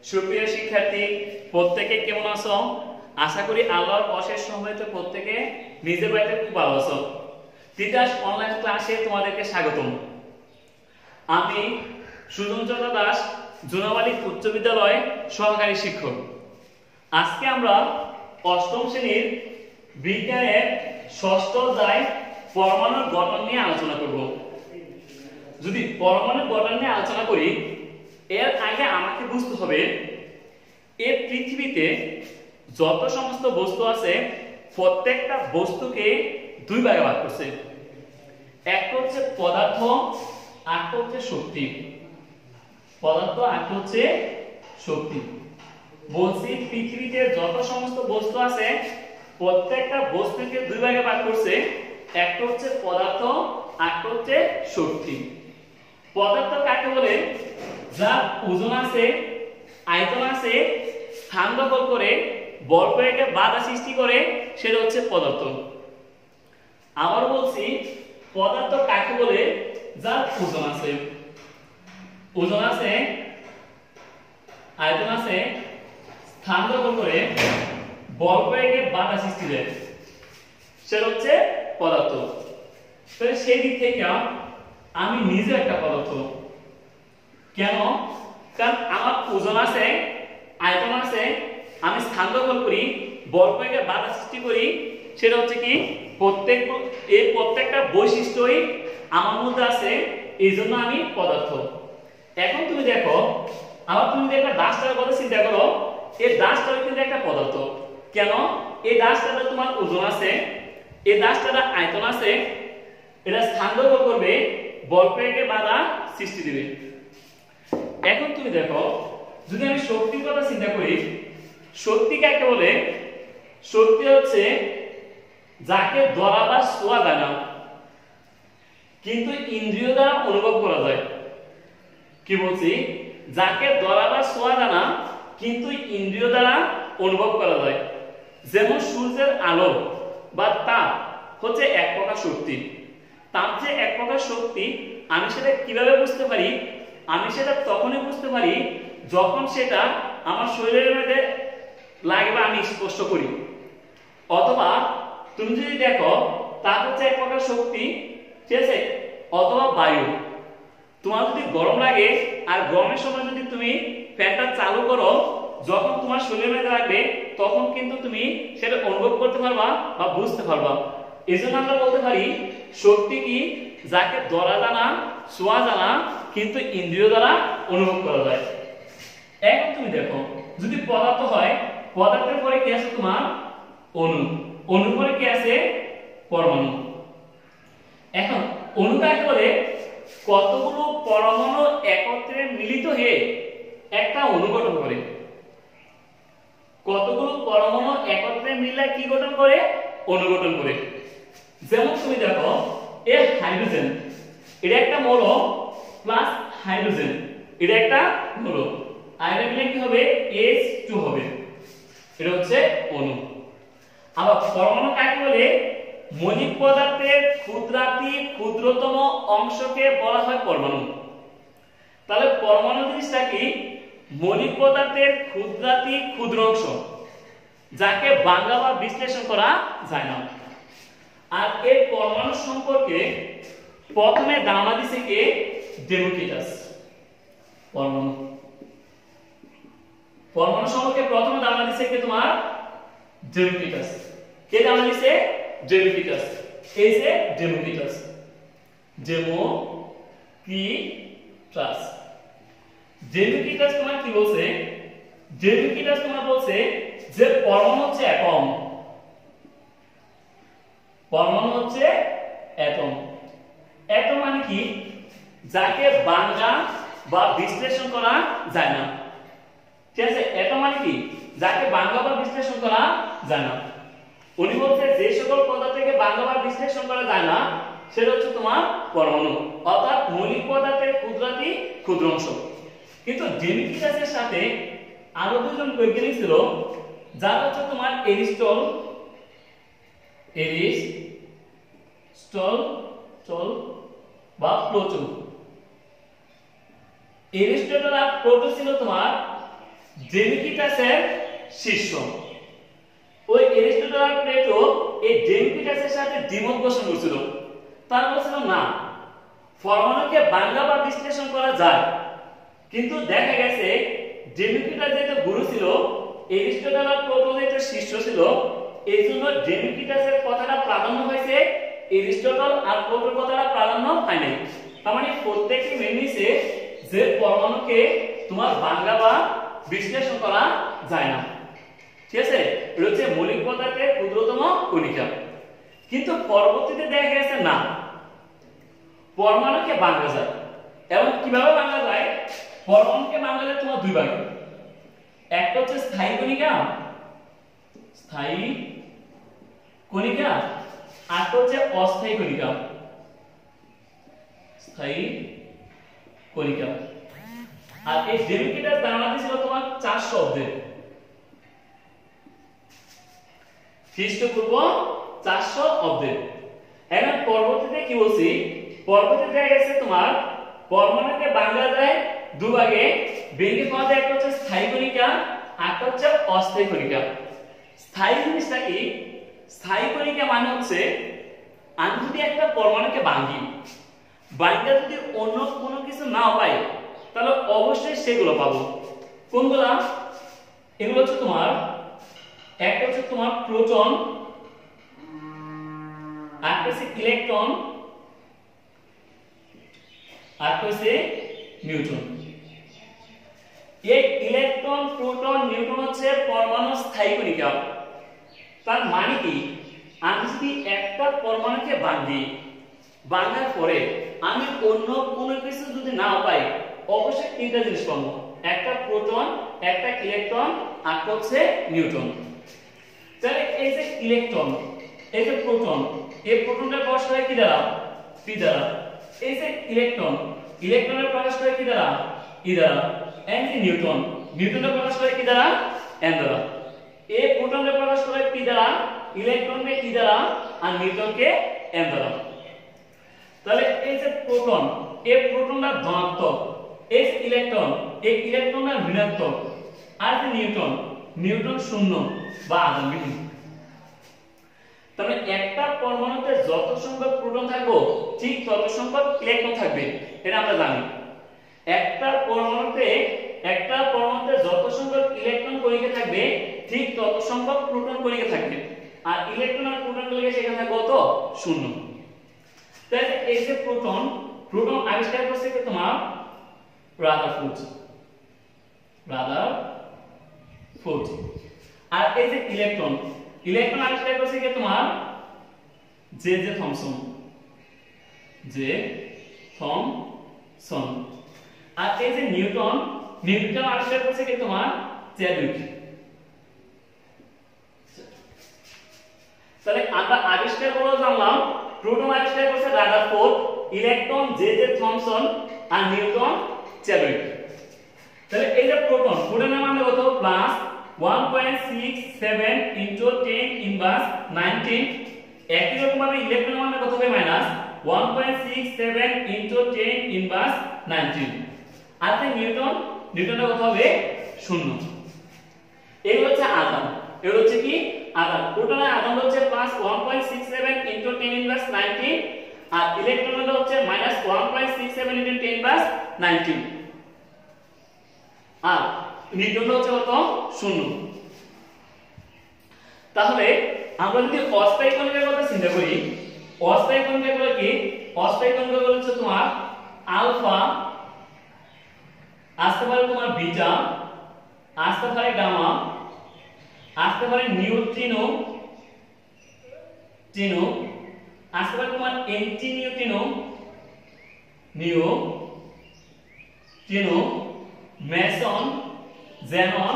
সুপ্রিয় শিক্ষার্থী, প্রত্যেকে কেমন আছো? আশা করি আল্লাহর অশেষ রহমতে প্রত্যেকে নিজের বাড়িতে খুব ভালো আছো। তিতাস অনলাইন ক্লাসে তোমাদেরকে স্বাগতম। আমি সুজন চন্দ্র দাস, জোনাবালি উচ্চ বিদ্যালয় সহকারী শিক্ষক। আজকে আমরা অষ্টম শ্রেণীর বিজ্ঞানের ষষ্ঠ অধ্যায় পরমাণুর গঠন নিয়ে আলোচনা করব। যদি পরমাণুর গঠন নিয়ে আলোচনা করি, এর আগে আমাকে বুঝতে হবে এই পৃথিবীতে যত সমস্ত বস্তু আছে প্রত্যেকটা বস্তুকে দুই ভাগে ভাগ করছে। একটা হচ্ছে পদার্থ, আরেকটা হচ্ছে শক্তি। পদার্থ, আরেকটা হচ্ছে শক্তি। বলছি পৃথিবীতে যত সমস্ত বস্তু আছে প্রত্যেকটা বস্তুকে দুই ভাগে ভাগ করছে। একটা হচ্ছে পদার্থ, আরেকটা হচ্ছে শক্তি। পদার্থ কাকে বলে? যার ওজন আছে, আয়তন আছে, স্থান দখল করে বল প্রয়োগে বাধা সৃষ্টি করে, সেটা হচ্ছে পদার্থ। আবার বলছি পদার্থ কাকে বলে? যার ওজন আছে, আয়তন আছে, স্থান দখল করে বল প্রয়োগে বাধা সৃষ্টি দেয়, সেটা হচ্ছে পদার্থ। তাহলে সেই দিক থেকে আমি নিজে একটা পদার্থ। কেন? কারণ আমার ওজন আছে, আয়তন আছে, আমি স্থান দখল করি, বল প্রয়োগে বাধা সৃষ্টি করি, সেটা হচ্ছে কি প্রত্যেকটা বৈশিষ্ট্যই আমার মধ্যে আছে, এই জন্য আমি পদার্থ। এখন তুমি দেখো, আবার তুমি যদি একটা ডাস্টারের কথা চিন্তা করো, এই ডাস্টার কিন্তু একটা পদার্থ। কেন? এই ডাস্টারে তোমার ওজন আছে, এই ডাস্টারে আয়তন আছে, এটা স্থান দখল করবে, বল প্রয়োগে বাধা সৃষ্টি দিবে। এখন তুমি দেখো, যদি আমি শক্তির কথা চিন্তা করি, শক্তি কাকে বলে? শক্তি হচ্ছে যাকে ধরা বা ছোঁয়া যায় না, কিন্তু ইন্দ্রিয় দ্বারা অনুভব করা যায়। কি বলছি? যাকে ধরা বা ছোঁয়া যায় না, কিন্তু ইন্দ্রিয় দ্বারা অনুভব করা যায়। যেমন সূর্যের আলো বা তাপ হচ্ছে এক প্রকার শক্তি। তাপ যে এক প্রকার শক্তি, আমি সেটা কিভাবে বুঝতে পারি? আমি সেটা তখনই বুঝতে পারি যখন সেটা আমার শরীরের মধ্যে লাগে বা আমি স্পর্শ করি। অথবা তুমি যদি দেখো, তাপ হচ্ছে এক প্রকার শক্তি, ঠিক আছে? অথবা বায়ু। তোমার যদি গরম লাগে আর গরমের সময় যদি তুমি ফ্যানটা চালু করো, যখন তোমার শরীরের মধ্যে লাগবে তখন কিন্তু তুমি সেটা অনুভব করতে পারবা বা বুঝতে পারবা। এজন্য আমরা বলতে পারি শক্তি কি? যাকে ধরা জানা, ছোঁয়া জানা, কিন্তু ইন্দ্রিয় দ্বারা অনুভব করা যায়। এখন তুমি দেখো, যদি পদার্থ হয়, পদার্থের পরে কি আছে? তোমার অণু। অণুর পরে কি আছে? পরমাণু। এখন অণু কাকে বলে? কতগুলো পরমাণু একত্রে মিলিত হয়ে একটা অণু গঠন করে। কতগুলো পরমাণু একত্রে মিলে কি গঠন করে? অণু গঠন করে। যেমন তুমি দেখো, এই হাইড্রোজেন, এটা একটা মৌল, প্লাস হাইড্রোজেন, এটা একটা মৌল, আর এটা মিলে কি হবে? H2 হবে। এটা হচ্ছে অণু। আবার পরমাণু কাকে বলে? মৌলিক পদার্থের ক্ষুদ্রাতি ক্ষুদ্রতম অংশকে বলা হয় পরমাণু। তাহলে পরমাণু জিনিসটা কি? মৌলিক পদার্থের ক্ষুদ্রাতি ক্ষুদ্র অংশ, যাকে ভাঙা বা বিশ্লেষণ করা যায় না। আর এই পরমাণু সম্পর্কে প্রথমে ধারণা দিয়েছে কে? ডেমোক্রিটাস। পরমাণু সম্পর্কে প্রথমে ধারণা দিয়েছে কে? তোমার ডেমোক্রিটাস। কে ধারণা দিয়েছে? ডেমোক্রিটাস। এই যে ডেমোক্রিটাস, ডেমোক্রিটাস তোমার কি বলছে? ডেমোক্রিটাস তোমার বলছে যে পরমাণু হচ্ছে অ্যাটম। পরমাণু হচ্ছে অ্যাটম। অ্যাটম মানে কি? যাকে ভাঙা বা বিশ্লেষণ করা যায় না। ঠিক আছে? অ্যাটম মানে কি? যাকে ভাঙা বা বিশ্লেষণ করা যায় না। উনি বলছে যে সকল পদার্থকে ভাঙা বা বিশ্লেষণ করা যায় না, সেটা হচ্ছে তোমার পরমাণু, অর্থাৎ মৌলিক পদার্থের ক্ষুদ্রাতি ক্ষুদ্র অংশ। কিন্তু ডেমোক্রিটাসের সাথে আরো দুজন বৈজ্ঞানিক ছিল, যারা হচ্ছে তোমার এরিস্টটল বা প্লুটো। এরিস্টটল আর প্লুটো ছিল তোমার ডেমিকিটাসের শিষ্য। ওই এরিস্টটল আর প্লেটো এই ডেমিকিটাসের সাথে দ্বিমত পোষণ করেছিল। তারা বলছিল না, পরমাণুকে ভাঙা বা বিশ্লেষণ করা যায়, কিন্তু দেখা গেছে ডেমিকিটাস যেহেতু গুরু ছিল, এরিস্টটল আর প্লেটো যেহেতু শিষ্য ছিল, এই জন্য ডেমিকিটাসের কথাটা প্রাধান্য হয়েছে, এরিস্টটল আর প্লেটোর কথাটা প্রাধান্য হয় নাই। তার মানে প্রত্যেকটি মেনে নিছে যে পরমাণুকে তোমার ভাঙা বা বিশ্লেষণ করা যায় না। ঠিক আছে, এটা হচ্ছে মৌলিক পদার্থের ক্ষুদ্রতম কণিকা। কিন্তু পরবর্তীতে দেখা গেছে না, পরমাণুকে ভাঙা যায়। এবং কিভাবে ভাঙা যায়? পরমাণুকে ভাঙা যায় তোমার দুই ভাগে। একটা হচ্ছে স্থায়ী কণিকা, স্থায়ী কণিকা, আর হচ্ছে অস্থায়ী কণিকা, স্থায়ী কণিকা। আর এই ডেমিকিটাস ধারণা ছিল তোমার 400 অব্দে, খ্রিস্টপূর্ব 400 অব্দে। এখন পরবর্তীতে কি বলছি, পরবর্তীতে দেখা গেছে তোমার পরমাণুকে ভাঙা যায় দুভাগে, ভেঙে পাওয়া যায় একটা হচ্ছে স্থায়ী কণিকা, আর একটা হচ্ছে অস্থায়ী কণিকা। স্থায়ী জিনিসটা কি? স্থায়ী কণিকা মানে হচ্ছে আমি যদি একটা পরমাণুকে ভাঙি, ভাঙা যদি অন্য কোনো কিছু না পাই, তাহলে অবশ্যই সেগুলো পাবো। কোনগুলা? এগুলো হচ্ছে তোমার, একটা হচ্ছে তোমার প্রোটন, আরেকটা হচ্ছে ইলেকট্রন, আরেকটা হচ্ছে নিউট্রন। এই ইলেকট্রন, প্রোটন, নিউট্রন হচ্ছে পরমাণুর স্থায়ী কণিকা। তার মানে কি, আমি যদি একটা পরমাণুকে ভাঙি, ভাঙার পরে আমি অন্য কোনো কিছু যদি না পাই, অবশ্যই তিনটা জিনিস পাবো, একটা প্রোটন, একটা ইলেকট্রন, আর হচ্ছে নিউট্রন। তাহলে এই যে ইলেকট্রন, এই যে প্রোটন, এই প্রোটনটা প্রকাশ করে কি দ্বারা? পি দ্বারা। এই যে ইলেকট্রন, ইলেকট্রনের প্রকাশ করে কি দ্বারা? ই দ্বারা। এন্ড নিউট্রন, নিউট্রনের প্রকাশ করে কি দ্বারা? এন দ্বারা। এই প্রোটনের প্রকাশ করে পি দ্বারা, ইলেকট্রনকে ই দ্বারা, আর নিউট্রনকে এন দ্বারা। তাহলে এই যে প্রোটন, এই প্রোটনটা ধনাত্মক, এই ইলেকট্রন, এই ইলেকট্রনটা ঋণাত্মক, আর যে নিউট্রন, নিউট্রন শূন্য বা আধানবিহীন। তাহলে একটা পরমাণুতে যত সংখ্যক প্রোটন থাকবে ঠিক তত সংখ্যক ইলেকট্রন থাকবে, এটা আমরা জানি। একটা পরমাণুতে যত সংখ্যক ইলেকট্রন কণিকা থাকবে ঠিক তত সংখ্যক প্রোটন কণিকা থাকবে, আর ইলেকট্রন আর প্রোটন কণিকা সেখানে থাকবে কত? শূন্য। তাহলে এই যে প্রোটন, প্রোটন আবিষ্কার করছে কি তোমার রাদারফোর্ড, রাদারফোর্ড। আর এই যে ইলেকট্রন, ইলেকট্রন আবিষ্কার করছে কি তোমার J J Thomson, J Thomson. আর এই যে নিউটন, নিউটন আবিষ্কার করছে কি তোমার চ্যাডউইক। তাহলে আমরা আবিষ্কারগুলো জানলাম, প্রোটন আবিষ্কার করছে Rutherford, electron J J Thomson, আর নিউটন চ্যাডউইক। তাহলে এই যে প্রোটন, প্রোটনের মান কত? Plus 1.67 into 10 inverse 19। একই রকম ভাবে ইলেকট্রনের মান কত হবে? Minus 1.67 into 10 inverse 19। আর নিউটন, নিউটনের কত হবে? 0। এই হচ্ছে আধান, এই হচ্ছে কি আধান। প্রোটনের আধান হচ্ছে প্লাস 1.67 into 10 inverse 19, আর ইলেকট্রনের হচ্ছে মাইনাস 1.67 into 10 inverse 19, আর নিউটন হচ্ছে কত? 0। তাহলে আমরা যদি অস্থায়ী কণিকার কথা চিন্তা করি, অস্থায়ী কণিকাগুলো কি? অস্থায়ী কণিকাগুলো হচ্ছে তোমার আলফা, আসতে পারে তোমার বিটা, আসতে পারে গামা, আসতে পারে নিউট্রিনো, টিনো, আসতে পারে তোমার এন্টি নিউট্রিনো, নিও, টিনো, মেসন, জেনন,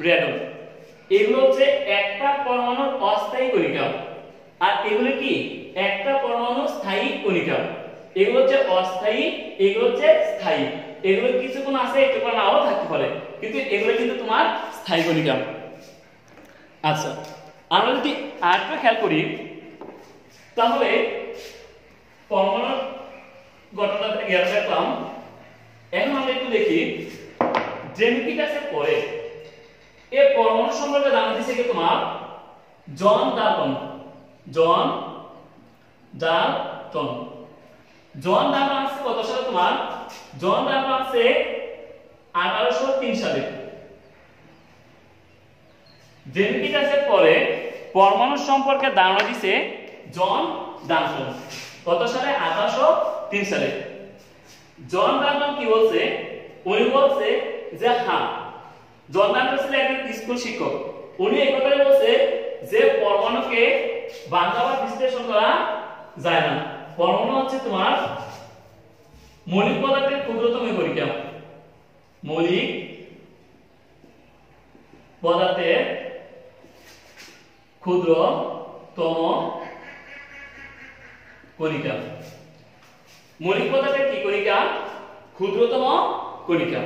রেডন। এগুলো হচ্ছে একটা পরমাণুর অস্থায়ী কণিকা, আর এগুলো কি? একটা পরমাণুর স্থায়ী কণিকা। এগুলো হচ্ছে অস্থায়ী, এগুলো হচ্ছে স্থায়ী। এগুলো কিছুক্ষণ আছে, একটু নাও থাকতে পারে, কিন্তু এগুলো কিন্তু তোমার স্থায়ী কণিকা। আচ্ছা, আমরা যদি আরেকটা খেয়াল করি, তাহলে পরমাণুর গঠনটা দেখলাম। এখন আমরা একটু দেখি ডেমিকিটাসের পরে পরমাণু সম্পর্কে জানা দিয়েছে কি তোমার জন ডাল্টন। জন ডাল্টন আছে কত সালে তোমার? জন ডাল্টন আছে 1803 সালে। জেনেটিক আছে পরে পরমাণু সম্পর্কে ধারণা দিয়েছে জন ডাল্টন কত সালে? 1803 সালে। জন ডাল্টন কি বলছে? উনি বলছে যে হ্যাঁ, জন ডাল্টন ছিলেন একজন স্কুল শিক্ষক। উনি এই কথাই বলছে যে পরমাণুকে ভাঙা বা বিশ্লেষণ করা যায় না। পরমাণু হচ্ছে তোমার মৌলিক পদার্থের ক্ষুদ্রতম কণিকা। মৌলিক পদার্থের ক্ষুদ্রতম কণিকা। মৌলিক পদার্থের কি কণিকা? ক্ষুদ্রতম কণিকা।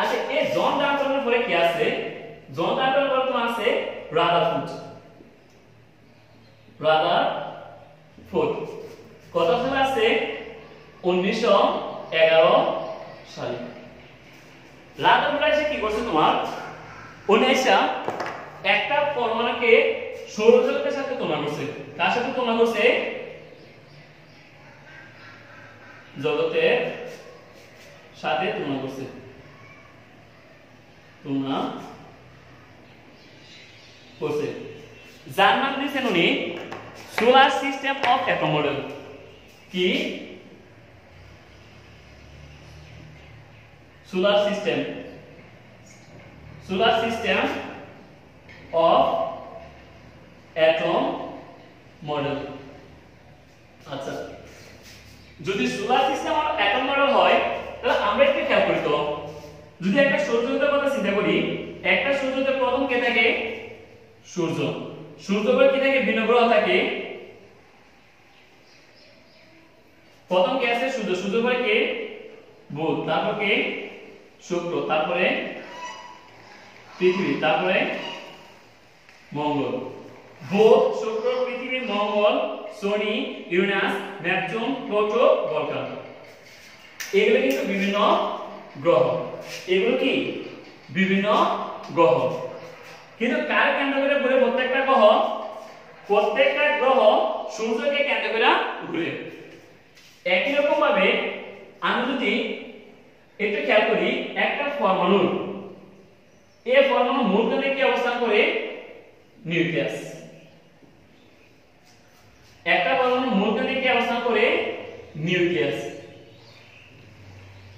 আচ্ছা, এই জন ডাল্টনের পরে কি আছে? জন ডাল্টনের পরে তোমার আছে রাদারফোর্ড। রাদারফোর্ড কত সালে আছে? 1911 সালে। রাদারফোর্ড এসে কি করছে তোমার? উনি একটা পরমাণুকে সৌরজগতের সাথে তুলনা করছে। কার সাথে তুলনা করছে? জগতের সাথে তুলনা করছে। তুলনা করছে যার নাম দিয়েছেন উনি solar system of atom model. কি? Solar system of atom model. আচ্ছা, যদি solar system of atom model হয় তাহলে আমরা একটু খেয়াল করি তো, যদি একটা সৌরজগতের কথা চিন্তা করি, একটা সৌরজগতের প্রথম কে থাকে? সূর্য। সূর্যের পরে কি থাকে? ভিন্ন গ্রহ থাকে। প্রথম কে আছে? সূর্য। সূর্যের পরে কে? বুধ। তারপর কে? শুক্র। তারপরে পৃথিবী। তারপরে মঙ্গল। বুধ, শুক্র, পৃথিবী, মঙ্গল, শনি, ইউরেনাস, নেপচুন, প্লুটো, ভল্কান। এগুলো কিন্তু বিভিন্ন গ্রহ। এগুলো কি? বিভিন্ন গ্রহ। কিন্তু কার কেন্দ্র করে ঘুরে প্রত্যেকটা গ্রহ? প্রত্যেকটা গ্রহ সূর্যকে কেন্দ্র করে ঘুরে। একই রকম ভাবে আমি যদি একটু খেয়াল করি, একটা পরমাণু, এই পরমাণু মূল কেন্দ্রে কি অবস্থান করে? নিউক্লিয়াস। একটা পরমাণু মূল কেন্দ্রে কি অবস্থান করে? নিউক্লিয়াস।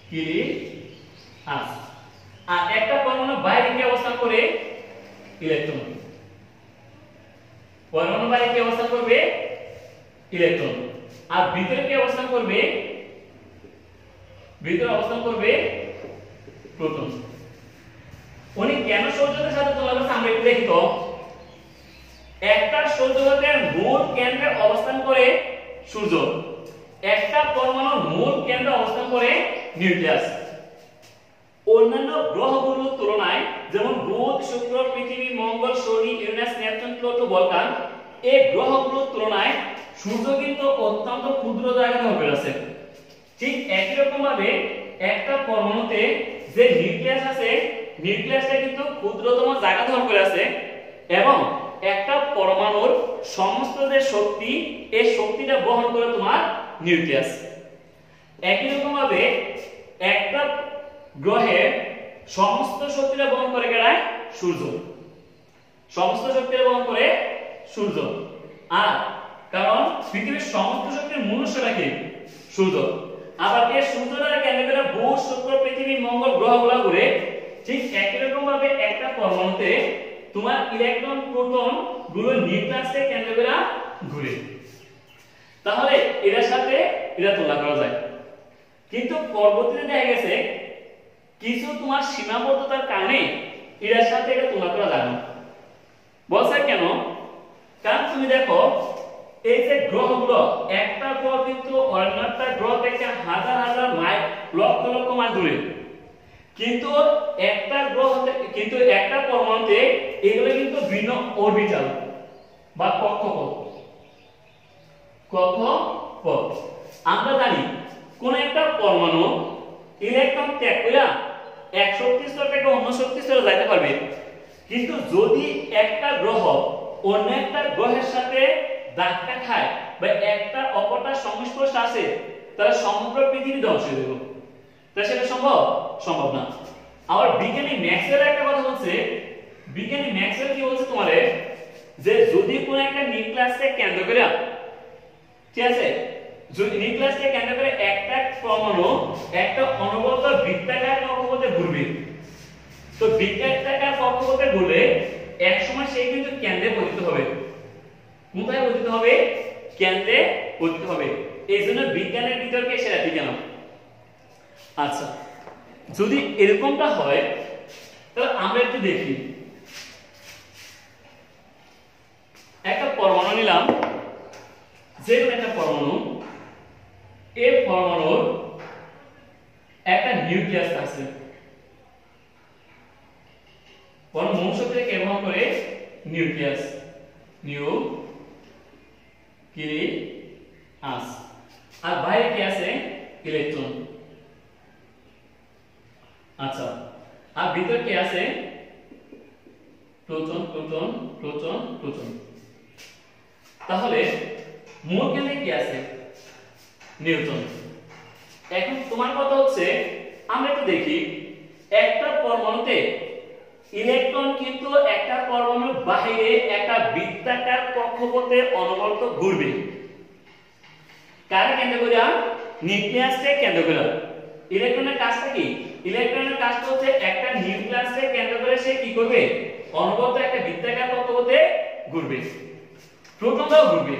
কি? আর একটা পরমাণু বাইরে কি অবস্থান করে? ইলেকট্রন। পরমাণু বাইরে কি অবস্থান করবে? ইলেকট্রন। আর ভিতরে কি অবস্থান করবে? ভিতরে অবস্থান করবে প্রোটন। উনি কেন সৌরজগতের সাথে তুলনা করছে আমরা একটু দেখি তো। একটা সৌরজগতের মূল কেন্দ্রে অবস্থান করে সূর্য, একটা পরমাণুর মূল কেন্দ্রে অবস্থান করে নিউক্লিয়াস। অন্যান্য গ্রহগুলোর তুলনায়, যেমন বুধ, শুক্র, পৃথিবী, মঙ্গল, শনি, ইউরেনাস, নেপচুন, প্লুটো, ভল্কান, এই গ্রহগুলোর তুলনায় সূর্য কিন্তু অত্যন্ত ক্ষুদ্র জায়গা ধরে আছে। ঠিক একই রকম ভাবে একটা পরমাণুতে যে নিউক্লিয়াস আছে, নিউক্লিয়াসটা কিন্তু ক্ষুদ্রতম জায়গা ধরে করে আছে, এবং একটা পরমাণুর সমস্ত যে শক্তি, এই শক্তিটা বহন করে তোমার নিউক্লিয়াস। একই রকম ভাবে একটা গ্রহের সমস্ত শক্তিটা বহন করে কেডা? সূর্য। সমস্ত শক্তিটা বহন করে সূর্য। আর কারণ পৃথিবীর সমস্ত শক্তির মূল উৎসটা কি? সূর্য। আবার এই সূর্যটাকে কেন্দ্র করে বুধ, শুক্র, পৃথিবী, মঙ্গল গ্রহগুলো ঘুরে। ঠিক একই রকম ভাবে একটা পরমাণুতে তোমার ইলেকট্রন, প্রোটন গুলো নিউক্লিয়াসকে কেন্দ্র করে ঘুরে। তাহলে এর সাথে এটা তুলনা করা যায়। কিন্তু পরবর্তীতে দেখা গেছে কিছু তোমার সীমাবদ্ধতার কারণে এর সাথে এটা তুলনা করা যায় না। বলছে কেন? কারণ তুমি দেখো, এই যে গ্রহগুলো, একটা গ্রহ কিন্তু অন্য একটা গ্রহ থেকে হাজার হাজার মাইল, লক্ষ লক্ষ মাইল দূরে। কিন্তু একটা গ্রহ, কিন্তু একটা পরমাণুতে এগুলো কিন্তু ভিন্ন অরবিটাল বা কক্ষপথ। কক্ষপথ আমরা জানি কোন একটা পরমাণু ইলেকট্রন ত্যাগ করে এক শক্তি স্তর থেকে অন্য শক্তি স্তরে যাইতে পারবে, কিন্তু যদি একটা গ্রহ অন্য একটা গ্রহের সাথে ধাক্কা খায় বা একটা অপরটার সংস্পর্শে আসে তাহলে সমগ্র পৃথিবী ধ্বংস হয়ে যাবে। তা সেটা সম্ভব? সম্ভব না। আবার বিজ্ঞানী ম্যাক্সওয়েল একটা কথা বলছে, বিজ্ঞানী ম্যাক্সওয়েল কি বলছে তোমারে, যে যদি কোনো একটা নিউক্লিয়াসকে কেন্দ্র করে, ঠিক আছে, যদি নিউক্লিয়াসকে কেন্দ্র করে একটা পরমাণু একটা অনবরত বৃত্তাকার কক্ষপথে ঘুরবে, তো বৃত্তাকার কক্ষপথে ঘুরলে এক সময় সে কিন্তু কেন্দ্রে পতিত হবে। কোথায় পতিত হবে? কেন্দ্রে পতিত হবে। এই জন্য বিজ্ঞানের বিতর্কে সেটা ঠিক না। আচ্ছা, যদি এরকমটা হয় তাহলে আমরা একটু দেখি, একটা পরমাণু নিলাম, যে কোনো একটা পরমাণু, এই পরমাণুর একটা নিউক্লিয়াস আছে, পরমাণু শক্তিকে ব্যবহার করে নিউক্লিয়াস, নিউক্লিয়াস, আর বাইরে কি আছে? ইলেকট্রন। আচ্ছা, আর ভিতরে কি আছে? Proton, proton, proton, proton. তাহলে মোট কেন্দ্রে কি আছে? নিউটন। এখন তোমার কথা হচ্ছে আমরা একটু দেখি, একটা পরমাণুতে ইলেকট্রন কিন্তু একটা পরমাণুর বাইরে একটা বৃত্তাকার কক্ষপথে অনবরত ঘুরবে। কারা কেন্দ্র করে? নিউক্লিয়াসকে কেন্দ্র করে। ইলেকট্রনের কাজটা কি? ইলেকট্রনের কাজটা হচ্ছে একটা নিউক্লিয়াসকে কেন্দ্র করে সে কি করবে? অনবরত একটা বৃত্তাকার কক্ষপথে ঘুরবে। প্রোটনটাও ঘুরবে,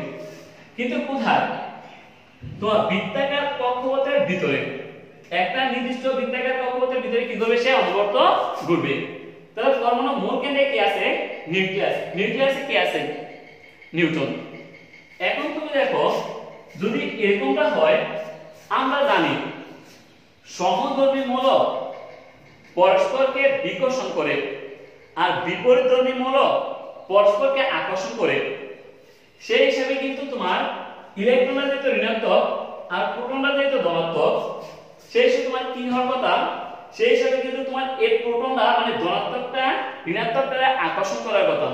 কিন্তু কোথায়? তোমার বৃত্তাকার কক্ষপথের ভিতরে, একটা নির্দিষ্ট বৃত্তাকার কক্ষপথের ভিতরে কি করবে? সে অনবরত ঘুরবে। তাহলে পরমাণু মূল কেন্দ্রে কি আছে? নিউক্লিয়াস। নিউক্লিয়াসে কি আছে? নিউটন। এখন তুমি দেখো, যদি এরকমটা হয়, আমরা জানি সমধর্মী মূলক পরস্পরকে বিকর্ষণ করে আর বিপরীতধর্মী মূলক পরস্পরকে আকর্ষণ করে। সেই হিসাবে কিন্তু তোমার ইলেকট্রনটা যেহেতু ঋণাত্মক আর প্রোটনটা যেহেতু ধনাত্মক, সেই হিসাবে তোমার কি হওয়ার কথা? সেই হিসাবে কিন্তু তোমার এই প্রোটনটা মানে ধনাত্মকটা ঋণাত্মকটাকে আকর্ষণ করার কথা।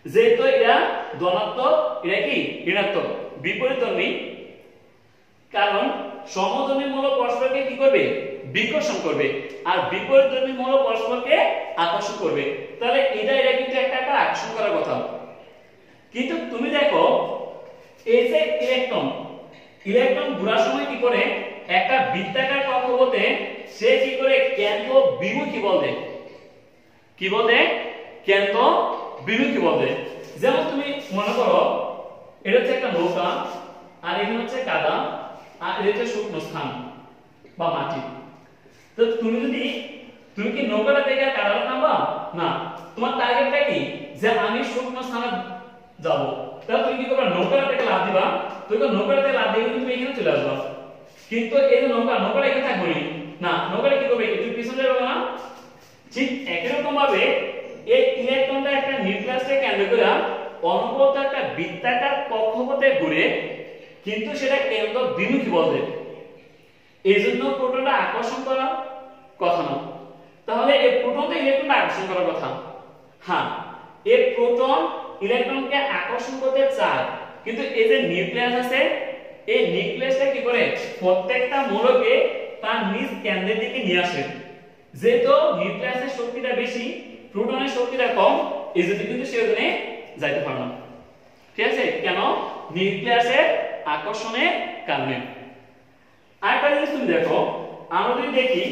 যেহেতু এরা ধনাত্মক, এরা কি ঋণাত্মক, বিপরীতধর্মী, কারণ সমধর্মী মূলক পরস্পরকে কি করবে? বিকর্ষণ করবে, আর বিপরীতধর্মী মূলক পরস্পরকে আকর্ষণ করবে। তাহলে এরা কিন্তু একটা আকর্ষণ করার কথা। কিন্তু তুমি দেখো, এই যে ইলেকট্রন ঘোরার সময় কি করে? একটা বৃত্তাকার কক্ষপথে সে কি করে? কেন্দ্র বিমুখী বল দেয়। কি বল দেয়? কেন্দ্র বিমুখী বল দেয়। যেমন তুমি মনে করো, এটা হচ্ছে একটা নৌকা, আর এখানে হচ্ছে কাদা, আর এটা হচ্ছে শুকনো স্থান বা মাটি। তো তুমি কি নৌকাটা থেকে কাদাটা নামবা না? তোমার টার্গেটটা কি? যে আমি শুকনো স্থানে যাব। তাহলে তুমি কি করবে? নৌকাটা থেকে লাফ দিবা। তুমি নৌকাটা থেকে লাফ দিয়ে তুমি এখানে চলে আসবা। কিন্তু এই যে নৌকাটা এখানে থাকবে না, নৌকাটা কি করবে? একটু পিছনে যাবে না? ঠিক একই রকম ভাবে এই ইলেকট্রনটা একটা নিউক্লিয়াসকে কেন্দ্র করে অনবরত একটা বৃত্তাকার কক্ষপথে ঘুরে, কিন্তু সেটা কেন্দ্র বিমুখী বল দেয়। এই জন্য প্রোটনটা আকর্ষণ করার কথা না। তাহলে এই প্রোটনটা ইলেকট্রনটা আকর্ষণ করার কথা। হ্যাঁ, এই প্রোটন ইলেকট্রনকে আকর্ষণ করতে চায়, কিন্তু এই যে নিউক্লিয়াস আছে, এই নিউক্লিয়াসটা কি করে? প্রত্যেকটা মূলকে তার নিজ কেন্দ্রের দিকে নিয়ে আসে। যেহেতু নিউক্লিয়াসের শক্তিটা বেশি, প্রোটনের শক্তিটা কম, এই জন্য কিন্তু সে ওখানে যাইতে পারে না। ঠিক আছে? কেন? নিউক্লিয়াসের আকর্ষণের কারণে। আরেকটা জিনিস তুমি দেখো, আমরা যদি দেখি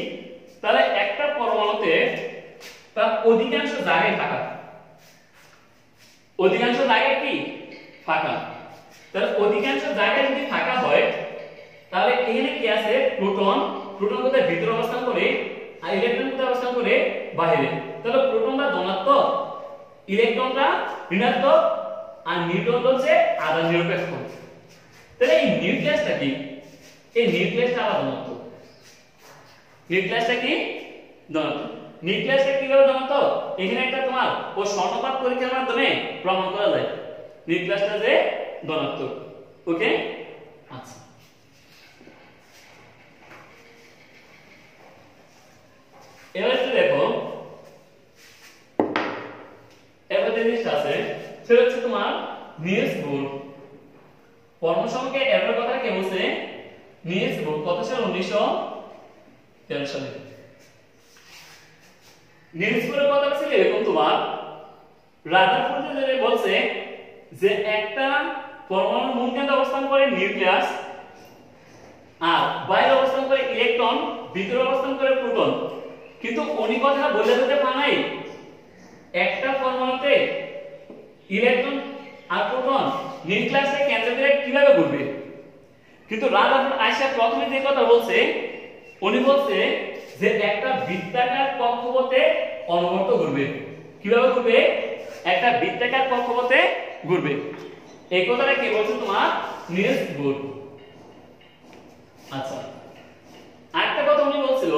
তাহলে একটা পরমাণুতে তার অধিকাংশ জায়গায় ফাঁকা। অধিকাংশ জায়গায় কি? ফাঁকা। তাহলে অধিকাংশ জায়গায় যদি ফাঁকা হয়, তাহলে এখানে কি আছে? প্রোটন। প্রোটন কোথায়? ভিতরে অবস্থান করে, আর ইলেকট্রন কোথায় অবস্থান করে? বাইরে। তাহলে প্রোটনটা ধনাত্মক, ইলেকট্রনটা ঋণাত্মক, আর নিউট্রন হচ্ছে আধান নিরপেক্ষ। তাহলে এই নিউক্লিয়াসটা কি? এই নিউক্লিয়াসটা আলাদা ধনাত্মক। নিউক্লিয়াসটা কি? ধনাত্মক। নিউক্লিয়াসটা কিভাবে ধনাত্মক? এখানে একটা তোমার ও স্বর্ণপাত পরীক্ষার মাধ্যমে প্রমাণ করা যায় নিউক্লিয়াসটা যে ধনাত্মক। ওকে? আচ্ছা, এবার একটু দেখো, নিলস বোর। পরমাণু সংখ্যা এর কথা কে বলছে? Nils bore. কত সালে? 1913 সালে। নিলস বোরের কথা ছিল এরকম, তোমার রাদারফোর্ড যে বলছে যে একটা পরমাণু মূল কেন্দ্রে অবস্থান করে নিউক্লিয়াস, আর বাইরে অবস্থান করে ইলেকট্রন, ভিতরে অবস্থান করে প্রোটন। কিন্তু উনি কথা বলে দিতে পারে একটা পরমাণুতে ইলেকট্রন আর প্রোটন নিউক্লিয়াসে কেন্দ্র করে কিভাবে ঘুরবে। কিন্তু রাদারফোর্ড আইসা প্রথমে যে কথা বলছে, উনি বলছে যে একটা বৃত্তাকার কক্ষপথে অনবরত ঘুরবে। কিভাবে ঘুরবে? একটা বৃত্তাকার কক্ষপথে ঘুরবে। এই কথাটা কে বলছে? তোমার নিলস বোর। আচ্ছা, আরেকটা কথা উনি বলছিল,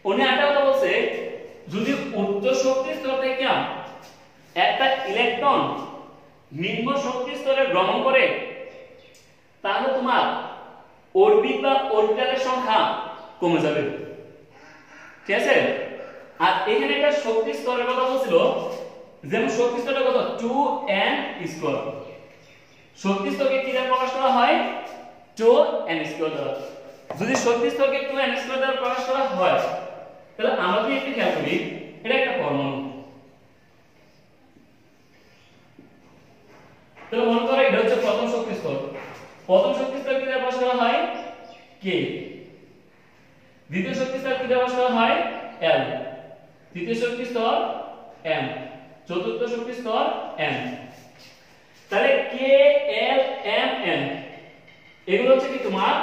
উনি আরেকটা কথা বলছে, যদি উচ্চ শক্তি স্তর থেকে একটা ইলেকট্রন নিম্ন শক্তি স্তরে ভ্রমণ করে, তাহলে তোমার অরবিট বা অরবিটালের সংখ্যা কমে যাবে। ঠিক আছে? আর এখানে একটা শক্তি স্তরের কথা বলছিল, যেমন শক্তি স্তরের কথা 2n স্কয়ার। শক্তি স্তরকে কি দ্বারা প্রকাশ করা হয়? 2n স্কয়ার দ্বারা। যদি শক্তি স্তরকে 2n স্কয়ার দ্বারা প্রকাশ করা হয়, তাহলে আমরা যদি একটু খেয়াল করি, এটা একটা পরমাণু। তাহলে মনে করো এটা হচ্ছে প্রথম শক্তি স্তর। প্রথম শক্তি স্তর কি দ্বারা প্রকাশ করা হয়? k। দ্বিতীয় শক্তি স্তর কি দ্বারা প্রকাশ করা হয়? l। তৃতীয় শক্তি স্তর m। চতুর্থ শক্তি স্তর n। তাহলে k l m n এগুলো হচ্ছে কি তোমার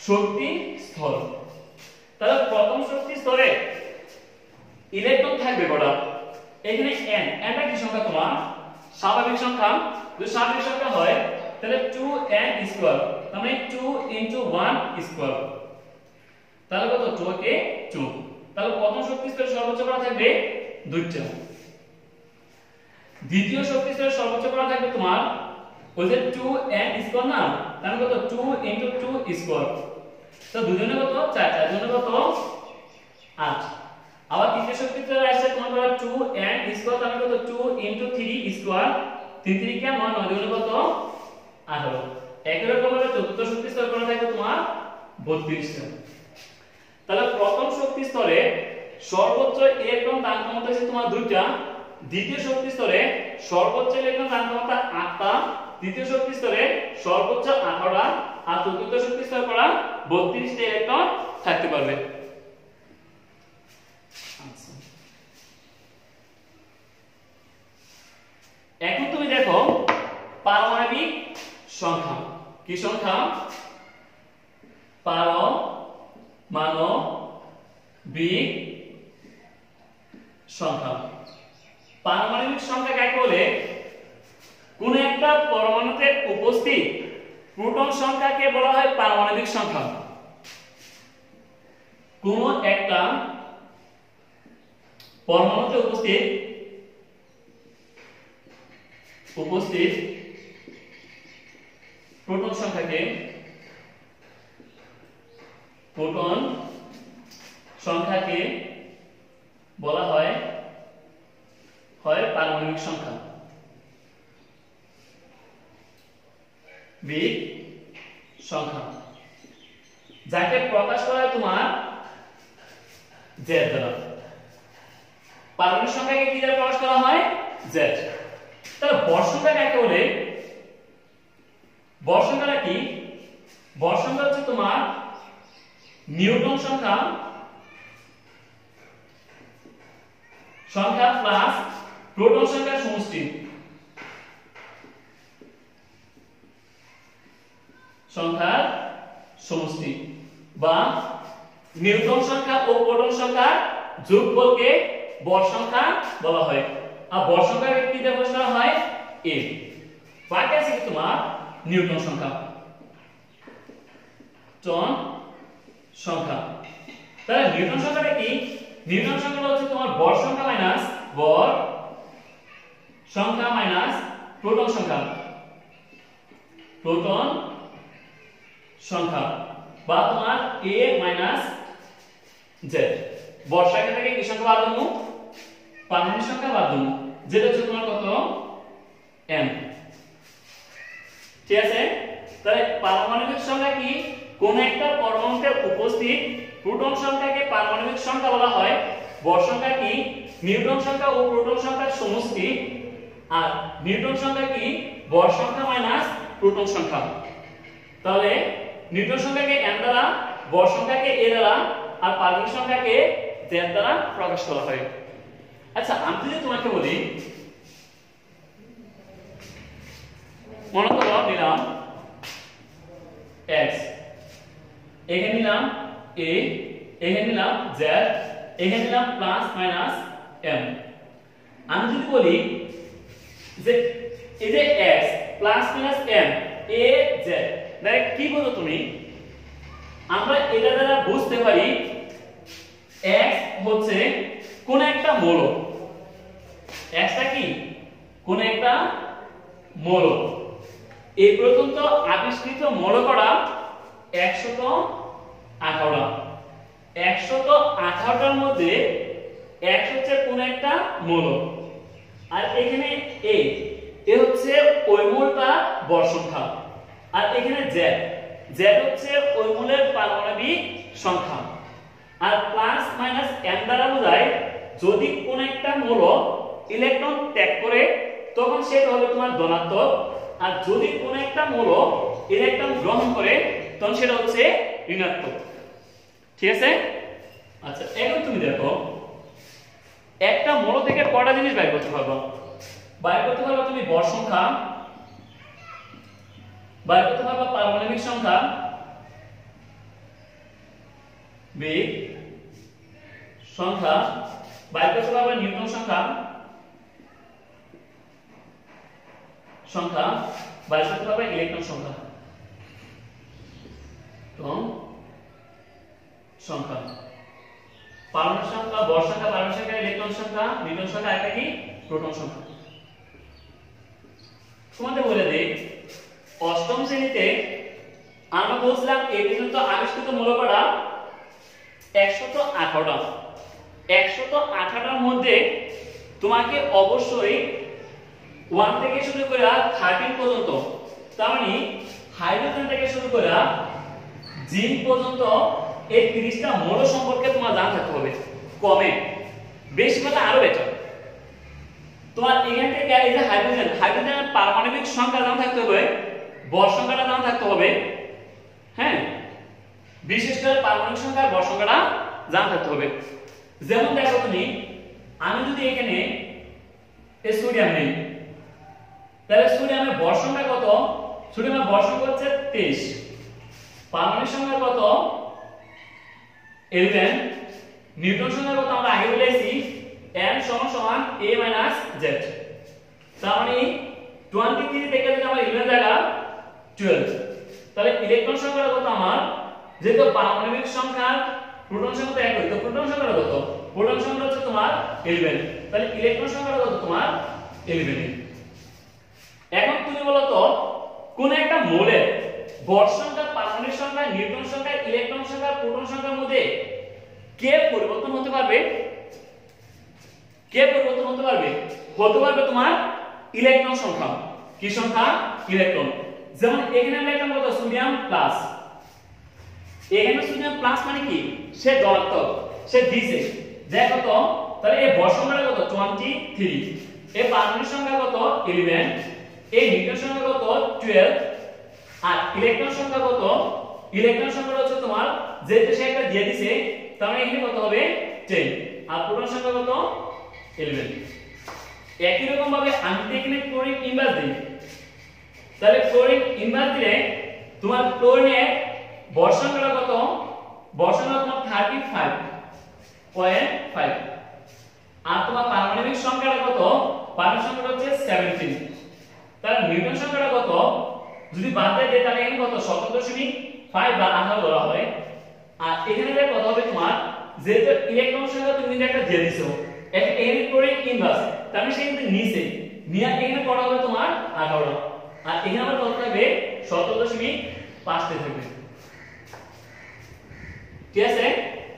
শক্তি স্তর। তাহলে প্রথম শক্তি স্তরে ইলেকট্রন থাকবে কটা? এখানে n। nটা কি সংখ্যা? তোমার স্বাভাবিক সংখ্যা। যদি স্বাভাবিক সংখ্যা হয় তাহলে 2n স্কয়ার, তার মানে 2 * 1 স্কয়ার। তাহলে কত? 2k 2। তাহলে প্রথম শক্তি স্তরে সর্বোচ্চ করা থাকবে 2টা। দ্বিতীয় শক্তি স্তরে সর্বোচ্চ করা থাকবে তোমার ওই যে 2n স্কয়ার না, তাহলে কত? 2 * 2 স্কয়ার। তো দুজনে কত? 4, 4 জনে কত? 8। আবার তৃতীয় শক্তি স্তরে আসছে তোমার কত? 2n স্কয়ার, তাহলে কত? 2 * 3 স্কয়ার। 3 3 কে 9, 9 জনে কত? 18। একই রকম ভাবে চতুর্থ শক্তি স্তর করা থাকবে তোমার 32টা। তাহলে প্রথম শক্তি স্তরে সর্বোচ্চ ইলেকট্রন দান ক্ষমতা আছে তোমার 2টা। দ্বিতীয় শক্তি স্তরে সর্বোচ্চ ইলেকট্রন দান ক্ষমতা 8টা। তৃতীয় শক্তি স্তরে সর্বোচ্চ 18টা। আর চতুর্থ শক্তি স্তরে করা 32টা ইলেকট্রন থাকতে পারবে। এখন তুমি দেখো পারমাণবিক সংখ্যা। কি সংখ্যা? পারমাণবিক সংখ্যা। পারমাণবিক সংখ্যা কাকে বলে? কোন একটা পরমাণুতে উপস্থিত প্রোটন সংখ্যাকে বলা হয় পারমাণবিক সংখ্যা। কোন একটা পরমাণুতে উপস্থিত প্রোটন সংখ্যাকে বলা হয় পারমাণবিক সংখ্যা। বিগ সংখ্যা যাকে প্রকাশ করা হয় তোমার z দ্বারা। পারমাণবিক সংখ্যাকে কি দ্বারা প্রকাশ করা হয়? z। তাহলে ভর সংখ্যা কাকে বলে? ভর সংখ্যাটা কি? ভর সংখ্যা হচ্ছে তোমার নিউটন সংখ্যা প্লাস প্রোটন সংখ্যার সমষ্টি। বা নিউটন সংখ্যা ও প্রোটন সংখ্যার যোগফলকে ভর সংখ্যা বলা হয়। আর ভর সংখ্যাকে কি দিয়ে প্রকাশ করা হয়? a। বাকি আছে কি তোমার নিউটন সংখ্যা, টন সংখ্যা। তাহলে নিউটন সংখ্যাটা কি? নিউটন সংখ্যাটা হচ্ছে তোমার ভর সংখ্যা মাইনাস প্রোটন সংখ্যা বা তোমার a - z। ভর সংখ্যা থেকে কি সংখ্যা বাদ দেবো? পারমাণবিক সংখ্যা বাদ দেবো, যেটা হচ্ছে তোমার কত? m। ঠিক আছে? তাহলে পারমাণবিক সংখ্যা কি? কোন একটা পরমাণুতে উপস্থিত প্রোটন সংখ্যাকে পারমাণবিক সংখ্যা বলা হয়। ভর সংখ্যা কি? নিউট্রন সংখ্যা ও প্রোটন সংখ্যার সমষ্টি। আর নিউটন সংখ্যা কি? ভর সংখ্যা মাইনাস প্রোটন সংখ্যা। তাহলে নিউটন সংখ্যাকে n দ্বারা, ভর সংখ্যাকে a দ্বারা, আর পারমাণবিক সংখ্যাকে z দ্বারা প্রকাশ করা হয়। আচ্ছা, আমি যদি তোমাকে বলি, মনে করো নিলাম x, এখানে নিলাম a, এখানে নিলাম z, এখানে নিলাম প্লাস মাইনাস m। আমি যদি বলি যে এই যে x plus minus m a z, দেখো কি বলো তুমি? আমরা এটা দ্বারা বুঝতে পারি x হচ্ছে কোন একটা মৌল। x টা কি? কোন একটা মৌল। এই পর্যন্ত আবিষ্কৃত মৌল করা 118টা। 118টার মধ্যে x হচ্ছে কোন একটা মৌল। আর এখানে a হচ্ছে ওই মৌলটার ভর সংখ্যা। আর এখানে z হচ্ছে ওই মৌলের পারমাণবিক সংখ্যা। আর প্লাস মাইনাস m দ্বারা বোঝায় যদি কোন একটা মৌল ইলেকট্রন ত্যাগ করে তখন সেটা হবে তোমার ধনাত্মক, আর যদি কোন একটা মৌল ইলেকট্রন গ্রহণ করে তখন সেটা হচ্ছে ঋণাত্মক। ঠিক আছে? আচ্ছা, এখন তুমি দেখো একটা মৌল থেকে কয়টা জিনিস বের করতে পারবে? বের করতে পারবে তুমি ভর সংখ্যা, বের করতে পারবে পারমাণবিক সংখ্যা, বেগ সংখ্যা, বের করতে পারবে নিউটন সংখ্যা, বের করতে পারবে ইলেকট্রন সংখ্যা, সংখ্যা, পারমাণবিক সংখ্যা, ভর সংখ্যা, পারমাণবিক সংখ্যা, ইলেকট্রন সংখ্যা, নিউটন সংখ্যা, এটা কি? প্রোটন সংখ্যা। তোমাদের বলে দেই, অষ্টম শ্রেণীতে আমরা বলছিলাম এই পর্যন্ত আবিষ্কৃত মৌল কণা 118টা। 118টার মধ্যে তোমাকে অবশ্যই 1 থেকে শুরু করে 13 পর্যন্ত, তার মানে হাইড্রোজেন থেকে শুরু করে জিঙ্ক পর্যন্ত এই 30টা মৌল সম্পর্কে তোমার জানা থাকতে হবে। কমে বেশি হলে আরো বেটার। তোমার এখান থেকে এই যে হাইড্রোজেনের পারমাণবিক সংখ্যা জানা থাকতে হবে, ভর সংখ্যাটা জানা থাকতে হবে। হ্যাঁ, বিশেষ করে পারমাণবিক সংখ্যা আর ভর সংখ্যাটা জানা থাকতে হবে। যেমন দেখো তুমি, আমি যদি এখানে সোডিয়াম নেই, তাহলে সোডিয়ামের ভর সংখ্যা কত? সোডিয়ামের ভর সংখ্যা হচ্ছে 23। পারমাণবিক সংখ্যা কত? 11। নিউটন সংখ্যা কত? আমরা আগে বলেছি n সমান a - z। তার মানে 23 থেকে যদি আমরা 11 জায়গা 12, তাহলে ইলেকট্রন সংখ্যা কত আমার? যেহেতু পারমাণবিক সংখ্যা প্রোটন সংখ্যা তো একই, তো প্রোটন সংখ্যা কত? প্রোটন সংখ্যা হচ্ছে তোমার 11। তাহলে ইলেকট্রন সংখ্যা কত তোমার? 11। এখন তুমি বলো তো কোন একটা মৌলের ভর সংখ্যা, পারমাণবিক সংখ্যা, নিউটন সংখ্যা, ইলেকট্রন সংখ্যা, প্রোটন সংখ্যার মধ্যে কে পরিবর্তন হতে পারবে? কে পরিবর্তন হতে পারবে? হতে পারবে তোমার ইলেকট্রন সংখ্যা। কি সংখ্যা? ইলেকট্রন। যেমন এখানে ইলেকট্রন কত? Sodium plus. এখানে সোডিয়াম প্লাস মানে কি? সে ধনাত্মক, সে দিছে যে কত? তাহলে এই ভর সংখ্যাটা কত? 23। এই পারমাণবিক সংখ্যা কত? 11। এই নিউটন সংখ্যা কত? 12। আর ইলেকট্রন সংখ্যা কত? ইলেকট্রন সংখ্যা হচ্ছে তোমার যেহেতু সে একটা দিয়ে দিছে, তার মানে এখানে কত হবে? 10। আর প্রোটন সংখ্যা কত? 11। একই রকম ভাবে আমি এখানে ক্লোরিন ইনভার্স দিই, তাহলে ক্লোরিন ইনভার্স দিলে তোমার ক্লোরিনের ভর সংখ্যাটা কত? ভর সংখ্যা তোমার 35.5। আর তোমার পারমাণবিক সংখ্যাটা কত? পারমাণবিক সংখ্যাটা হচ্ছে 17। তাহলে নিউটন সংখ্যাটা কত? যদি বাদ দেয় তাহলে এখানে কত? 17.5 বা 18 ধরা হয়। আর এখানে যে কত হবে তোমার? যেহেতু ইলেকট্রন সংখ্যা তুমি একটা দিয়ে দিছো, এখানে ক্লোরিন ইনভার্স, তার মানে সে কিন্তু নিচে নিয়া এখানে কত হবে তোমার? 18। আর এখানে আবার কত থাকবে? 17.5 থাকবে। ঠিক আছে?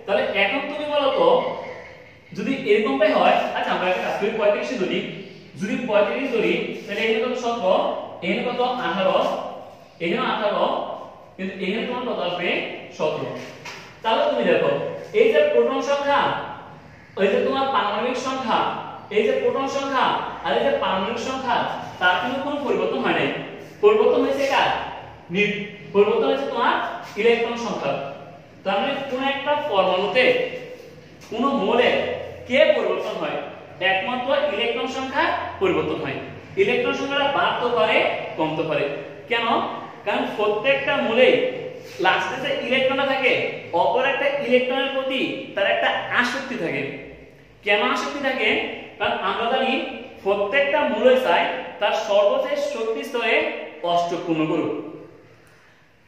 তাহলে এখন তুমি বলো তো যদি এরকমটাই হয়, আচ্ছা আমরা একটা কাজ করি, 35 ধরি। যদি 35 ধরি তাহলে এখানে কত? 17, এখানে কত? 18, এখানে 18 কিন্তু এখানে তোমার কত আসবে 17। তাহলে তুমি দেখো এই যে প্রোটন সংখ্যা, ওই যে তোমার পারমাণবিক সংখ্যা, এই যে প্রোটন সংখ্যা আর এই যে পারমাণবিক সংখ্যা, তার কিন্তু কোনো পরিবর্তন হয় নাই। পরিবর্তন হয়েছে কার? পরিবর্তন হয়েছে তোমার ইলেকট্রন সংখ্যা। তার মানে কোন একটা পরমাণুতে কোন মোলে কে পরিবর্তন হয়? একমাত্র ইলেকট্রন সংখ্যা পরিবর্তন হয়। ইলেকট্রন সংখ্যাটা বাড়তে পারে, কমতে পারে। কেন? কারণ প্রত্যেকটা মোলে লাস্টে যে ইলেকট্রনটা থাকে, অপর একটা ইলেকট্রনের প্রতি তার একটা আসক্তি থাকে। কেন আসক্তি থাকে? কারণ আমরা জানি প্রত্যেকটা মূলই চায় তার সর্বশেষ শক্তি স্তরে অষ্টক পূর্ণ করুক।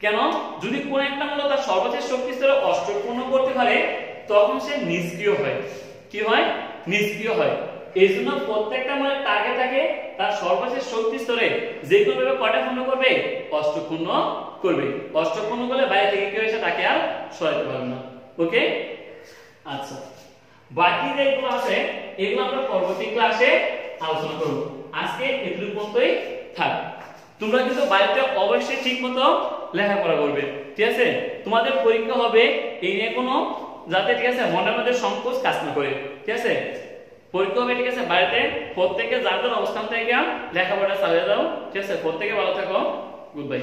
কেন? যদি কোন একটা মূল তার সর্বশেষ শক্তি স্তরে অষ্টক পূর্ণ করতে পারে, তখন সে নিষ্ক্রিয় হয়। কি হয়? নিষ্ক্রিয় হয়। এই জন্য প্রত্যেকটা মূলের টার্গেট থাকে তার সর্বশেষ শক্তি স্তরে যে কোনো ভাবে কয়টা পূর্ণ করবে? অষ্টক পূর্ণ করবে। অষ্টক পূর্ণ করলে বাইরে থেকে কেউ এসে তাকে আর সরাতে পারবে না। ওকে, আচ্ছা, বাকি যেগুলো আছে এগুলো আমরা পরবর্তী ক্লাসে আলোচনা করব। আজকে এটুকু পর্যন্তই থাক। তোমরা কিন্তু বাড়িতে অবশ্যই ঠিকমতো লেখাপড়া করবে, ঠিক আছে? তোমাদের পরীক্ষা হবে এই নিয়ে কোনো যাতে, ঠিক আছে, মনের মধ্যে সংকোচ কাজ না করে, ঠিক আছে? পরীক্ষা হবে, ঠিক আছে? বাড়িতে প্রত্যেকে যার যার অবস্থান থেকে লেখাপড়া চালিয়ে দাও, ঠিক আছে? প্রত্যেকে ভালো থাকো, গুড বাই।